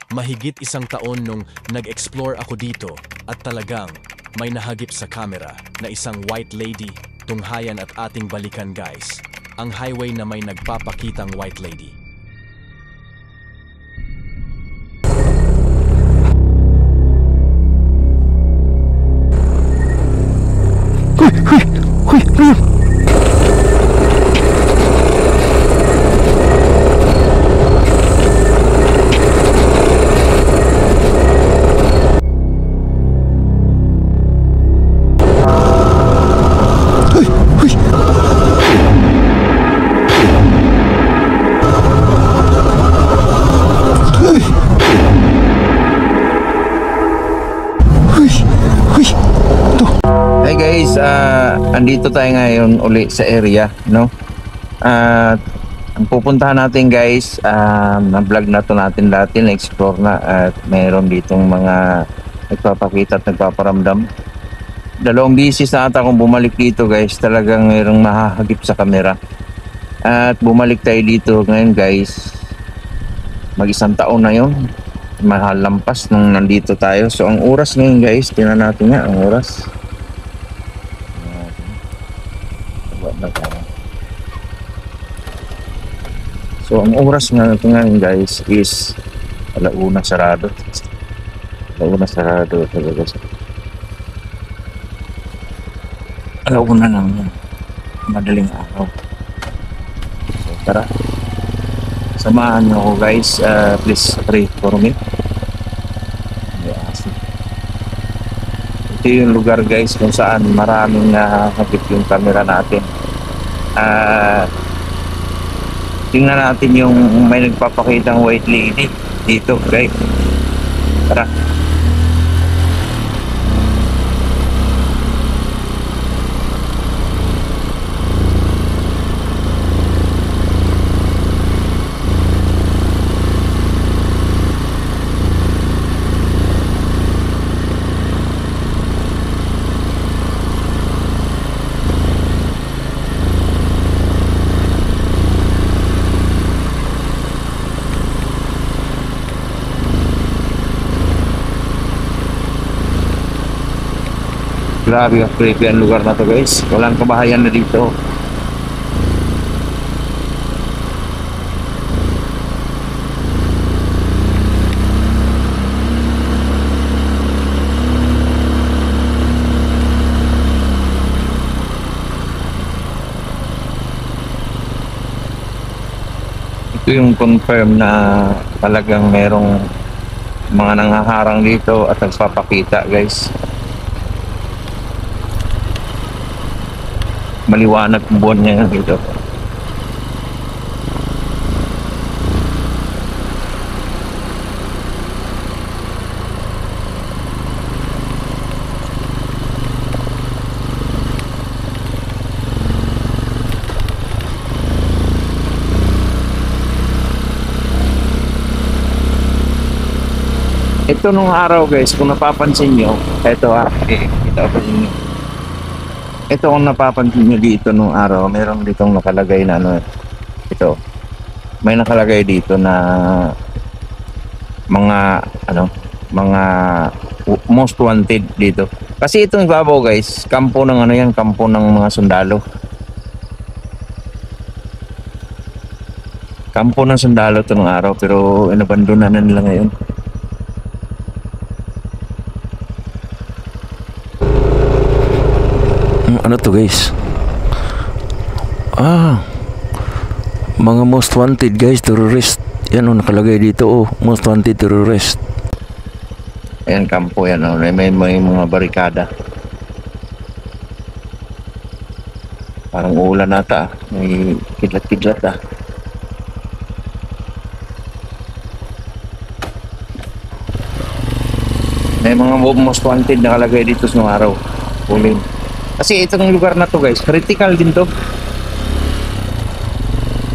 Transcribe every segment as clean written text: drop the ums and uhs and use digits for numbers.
Mahigit 1 taon nung nag-explore ako dito at talagang may nahagip sa camera na isang white lady, tunghayan at ating balikan guys. Ang highway na may nagpapakitang white lady. Huy! Ayun! Hey guys, andito tayo ngayon uli sa area, no? At ang pupuntahan natin guys, na-vlog na to natin dati, na-explore na at mayroon ditong mga nagpapakita at nagpaparamdam. 2 beses na ata akong bumalik dito guys, talagang mayroong mahahagip sa camera. At bumalik tayo dito ngayon guys, mag-1 taon na yun, mahal lampas nung nandito tayo. So ang oras ngayon guys, tingnan natin nga ang oras. So ang oras nga ito ngayon guys is 1:00 sarado. 1:00 sarado talaga. 1:00 ng madaling araw. So tara, samahan niyo ako guys. Please pray for me. Ito yung lugar guys kung saan maraming nahagip yung camera natin. Tingnan natin yung may nagpapakitang white lady dito guys. Tara. Grabe ang creepy ang lugar na to guys. Walang kabahayan na dito. Ito yung confirm na talagang merong mga nanghaharang dito at nagpapakita guys. Maliwanag ang buwan niya dito. Ito nung araw guys, kung napapansin nyo, ito kita ko ninyo. Ito kung napapansin nyo dito nung araw, meron ditong nakalagay na ano, ito. May nakalagay dito na mga mga most wanted dito. Kasi itong ibabaw guys, kampo ng kampo ng mga sundalo. Kampo ng sundalo ito nung araw, pero inabandonan na nila ngayon. Ano to guys? Mga most wanted guys, terrorist. Yan nakalagay dito most wanted terrorist. Ayan kampo yan may mga barikada. Parang ulan ata, may kidlat-kidlat May mga most wanted nakalagay dito sa araw. Uling. Kasi itong lugar na to guys, critical din to.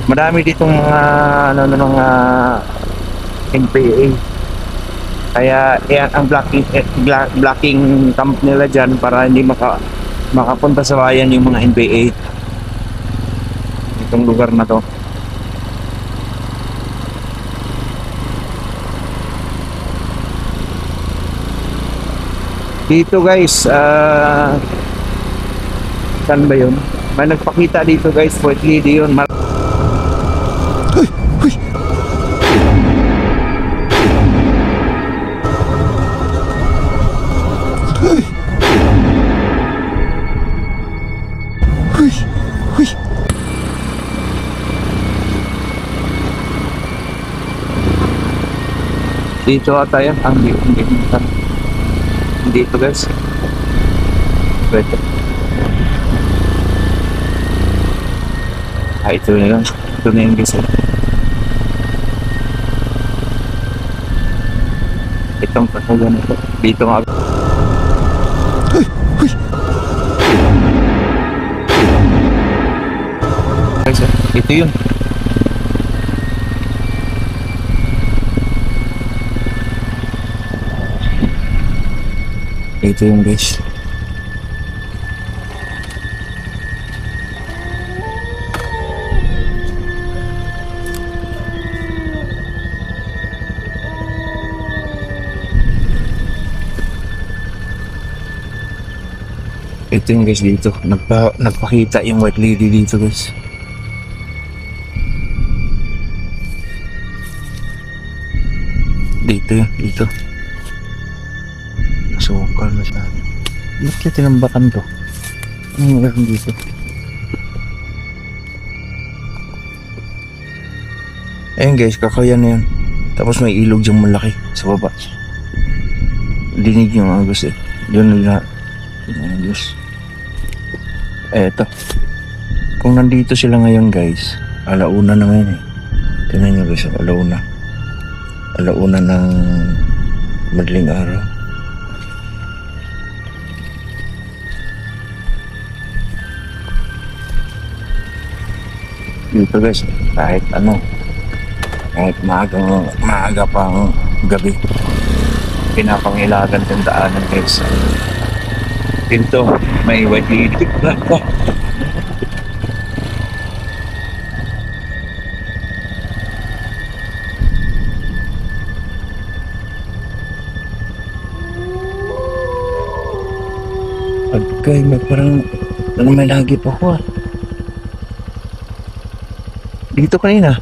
Madami ditong mga mga NPA. Kaya ang blocking camp nila dyan para hindi makapunta sa bayan yung mga NPA. Itong lugar na to. Dito guys, saan ba yun? May nagpakita dito guys, white lady yun. Dito ata yan. Hindi ito guys. Ito. Ito na yun. Ito na yun guys. Itong pasagan ito. Dito nga. Guys, ito yun. Ito yung guys. Ito yung guys dito. Nagpakita yung white lady dito guys. Dito yun. Dito. Sukal masyado. Ba't kaya tinambakan to? Ano meron dito? Ayun guys, kakayan na yun. Tapos may ilog diyang malaki sa baba. Dinig yung agos eh. Yun na agos. Eto. Kung nandito sila ngayon guys, alauna na ngayon eh. Tingnan nyo guys, alauna. Alauna ng madaling araw. Dito guys, kahit maaga pang gabi, pinapangilagan ng daanan guys. Dito may white lady. Pagkay, parang may lagi pa ko ah. Dito kanina.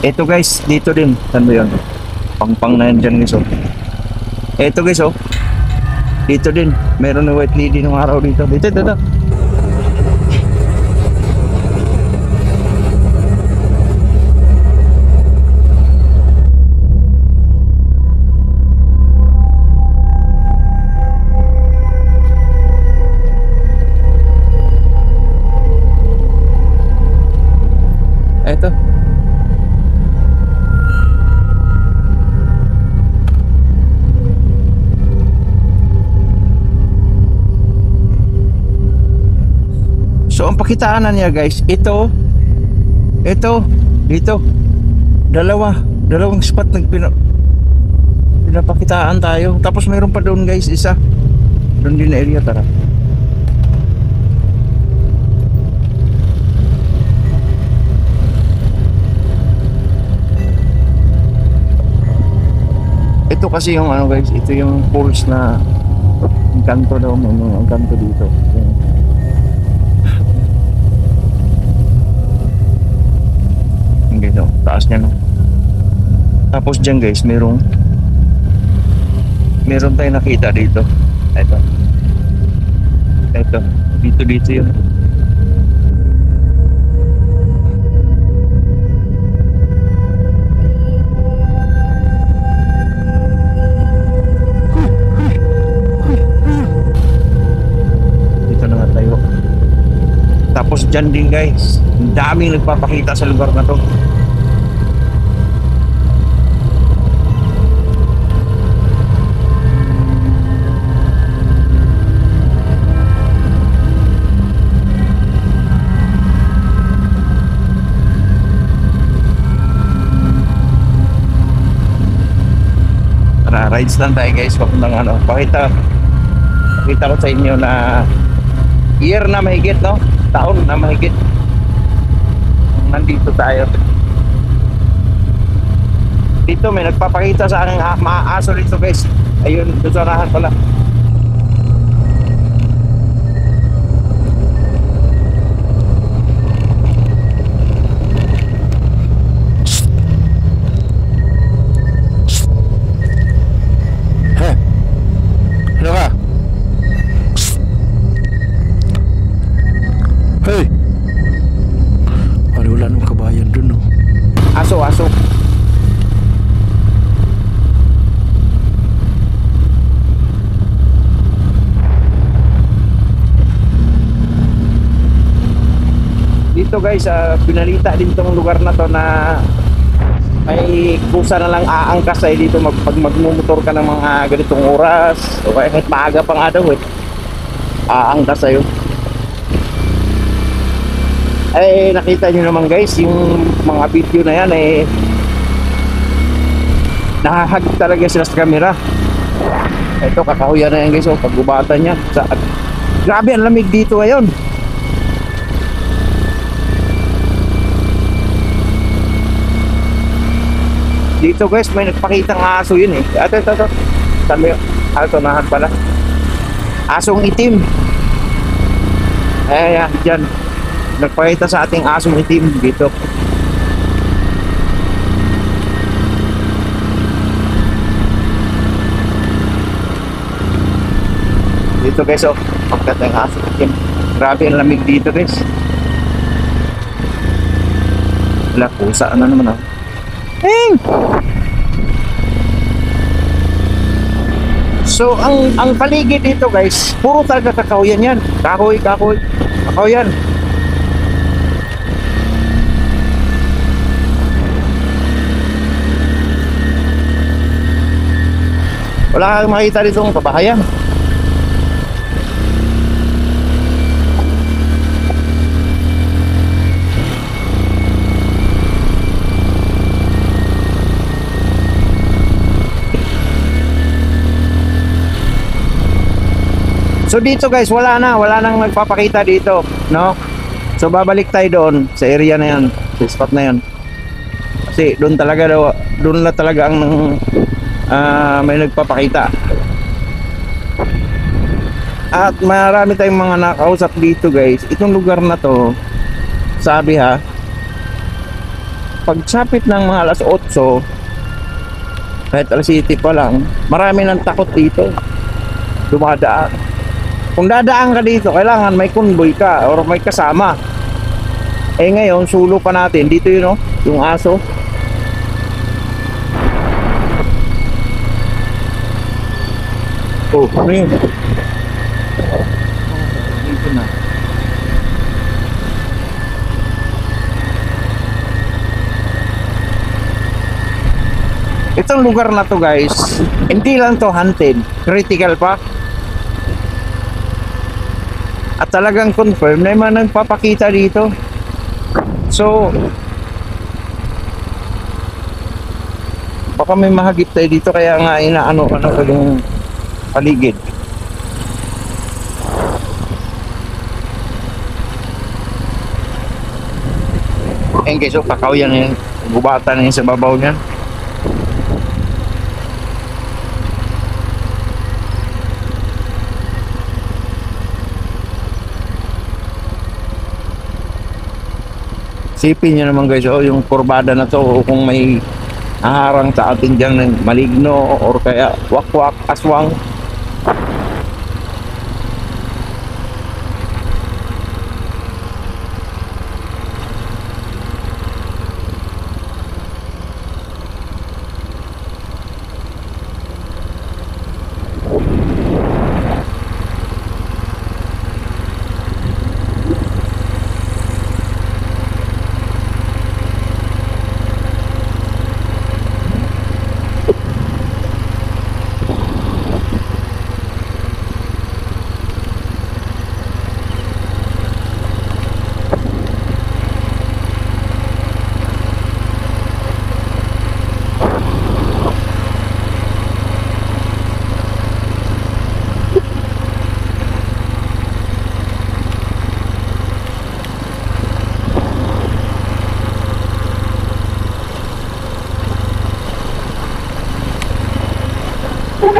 Ito guys, dito din. Saan ba yun? Pang na yan dyan guys oh. Ito guys oh. Dito din. Meron na white lady nung araw dito. Dito. Eto. So ang pakitaan na niya guys, ito, dito, dalawang spot pinapakitaan tayo. Tapos mayroon pa doon guys, isa, doon din na area, tara. Ito kasi yung ano guys, ito yung pools na ang kanto daw, ang kanto dito. Dito, taas niya no. Tapos dyan guys, meron tayong nakita dito. Ito, dito yun. Dito na nga tayo. Tapos dyan din guys, ang daming nagpapakita sa lugar na to. Tara, rides lang tayo guys, papuntang ano, pakita Kita ko sa inyo na year na mahigit, no? Taon na mahigit. Nandito tayo. Dito may nagpapakita sa aking mga aso dito guys. Ayun, doon sa unahan pala. Ano ka? Hey! Wala nung kabayan dun, oh. Aso, aso. Dito guys, pinalita din tong lugar na to na may kusa na lang aangkas tayo dito pag magmumotor ka ng mga ganitong oras o kaya kahit maaga pa nga daw aangkas tayo. Ay nakita nyo naman guys yung mga video na yan nakahagip talaga sila sa camera. Ito kakahuyan na yan guys, paggubatan niya grabe ang lamig dito ngayon. Dito guys, may nagpakitang aso yun eh. Ito. Sabi, nahan pala. Asong itim. Ayan, dyan. Nagpakita sa ating asong itim dito. Dito guys, pagkata yung asong itim. Grabe ang lamig dito guys. Wala, pusa na naman ako. So ang paligid dito guys, puro talaga kakahuyan yan. Kahoy kakahuyan. Wala kang makita dito ng kabahayan. So dito guys, wala nang nagpapakita dito, no? So babalik tayo doon sa area na 'yan, sa spot na 'yan. Kasi doon na talaga ang may nagpapakita. At marami tayong mga nakausap dito guys. Itong lugar na to, sabi pagsapit ng mga alas 8, kahit alas 7 pa lang, marami nang takot dito. Dumadaan. Kung dadaan ka dito, kailangan may convoy ka or may kasama. Ngayon, sulo pa natin. Dito yun, yung aso. Oh, ano yun? Dito na. Itong lugar na to guys, hindi lang to hunted. Critical pa. At talagang confirm na yung mga nagpapakita dito. So baka may mahagip tayo dito, kaya nga inaano ko yung paligid. Ayun guys, kakahuyan na yung gubatan na yun sa babaw niyan. Sipin nyo naman guys, yung kurbada na to, kung may haharang sa atin dyan ng maligno or kaya wakwak, aswang. Dito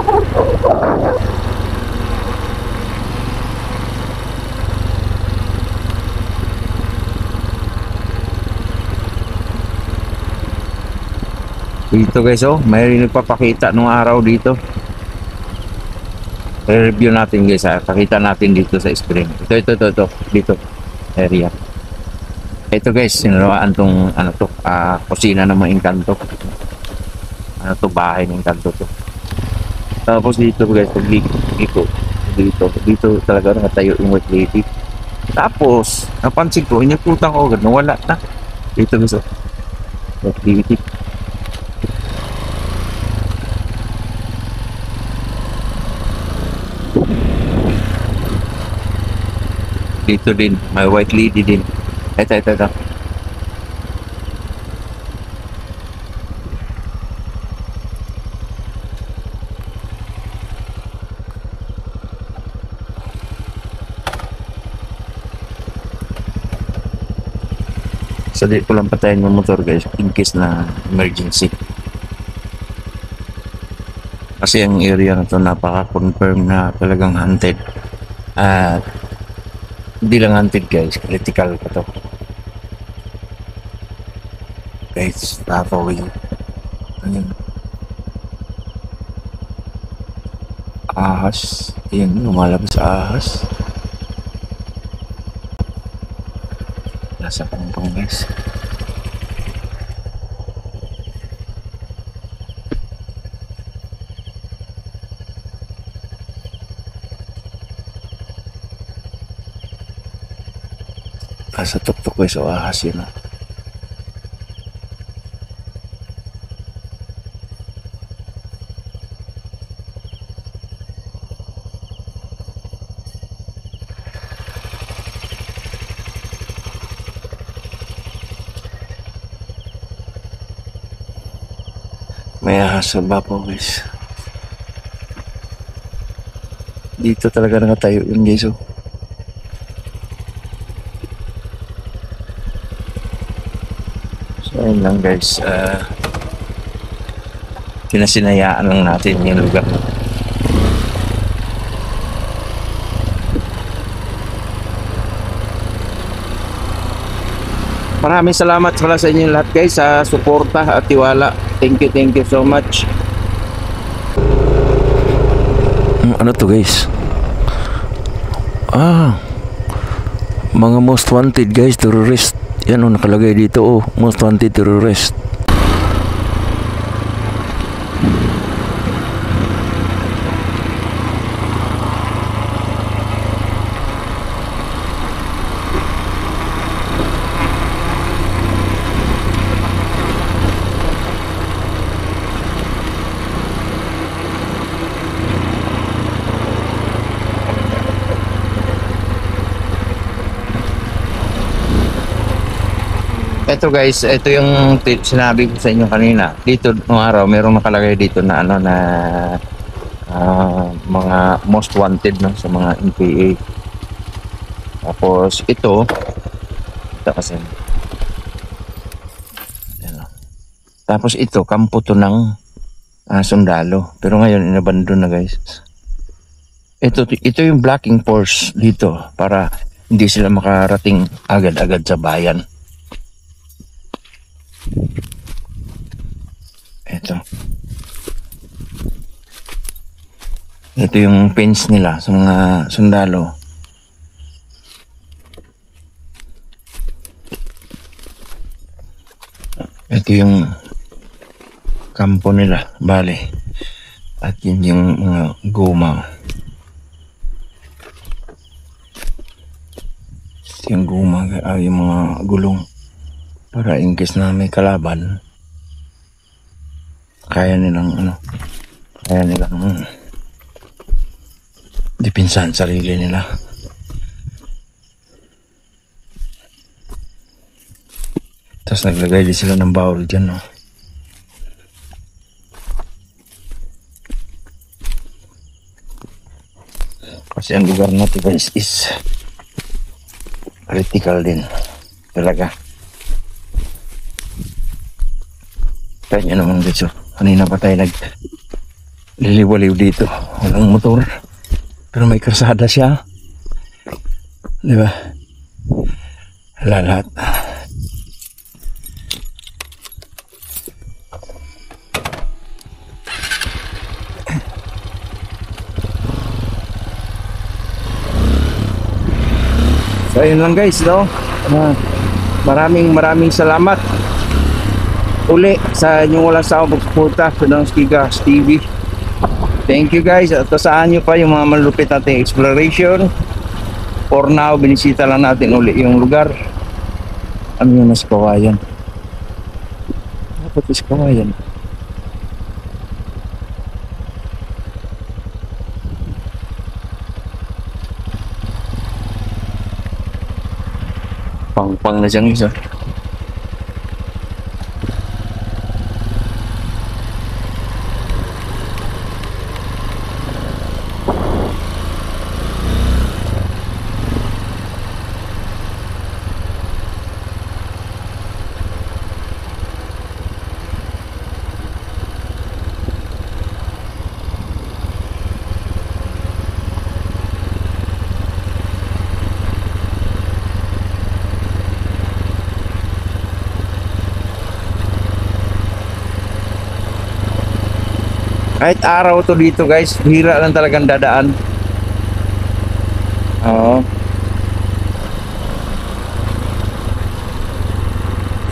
guys, oh, may nagpapakita nung araw dito. I-review natin guys, ha. Pakita natin dito sa screen. Ito, dito, area. Ito guys, sinunawaan tong, ano to, kusina ng mga Engkanto. Ano to, bahay ng Engkanto to. Tapos dito guys, dito talaga nakatayo yung white lady. Tapos, napansin ko, inikutan ko agad, nawala na. Dito guys, oh, white lady. Dito din, may white lady din. Ito. So, di ko lang patayin yung motor guys in case na emergency. Kasi ang area na to napaka-confirm na talagang haunted. At hindi lang haunted guys, critical pa to. Guys, tatawin. Ayun. Ahas. Ayun, lumalabas ahas. Nasa pangpang guys. Nasa tuktok guys, o ahas yun. May ahas sa babaw guys. Dito talaga nakatayo yun guys, oh. So ayun lang guys, sinasinayaan lang natin yung lugar. Maraming salamat pala sa inyo lahat guys sa suporta at tiwala. Thank you so much. Ano to guys? Mga most wanted guys, terrorist. Yan, oh, nakalagay dito, oh, most wanted terrorist. Ito guys, ito yung sinabi ko sa inyo kanina. Dito nung araw, merong nakalagay dito na ano na mga most wanted no, sa mga NPA. Tapos ito kasi ano. Tapos ito, kampo to ng sundalo. Pero ngayon inabandon na guys. Ito yung blocking force dito para hindi sila makarating agad-agad sa bayan. Ito yung fence nila sa mga sundalo. Ito yung kampo nila, bale. At yun yung mga guma. Yung guma, yung mga gulong. Para in case na may kalaban, kaya nilang dipinsahan sarili nila. Tapos naglagay din sila ng bawal dyan, no? Kasi ang lugar natin guys is critical din talaga. Kaya nyo naman guys, kanina pa tayo liliwaliw dito. Walang motor. Pero may karsada siya. Di ba? Lahat. So ayun lang guys, no? Maraming salamat uli sa inyong walang sawang pagsuporta sa Donski Gas TV. Thank you guys, at tasahan nyo pa yung mga malupit nating exploration. For now, binisita lang natin uli yung lugar. Ano yun, sa Kawayan? Dapat sa Kawayan. Pang na siyang isa. Kahit araw to dito guys, bihira lang talagang dadaan. Oo.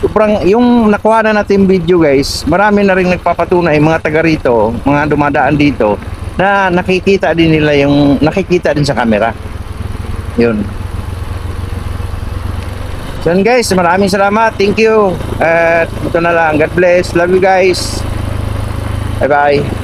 Sobrang, yung nakuha na natin video guys, marami na rin nagpapatunay, mga taga rito, mga dumadaan dito, na nakikita din nila yung, nakikita din sa camera. Yun. So yun guys, maraming salamat. Thank you. At ito na lang. God bless. Love you guys. Bye bye.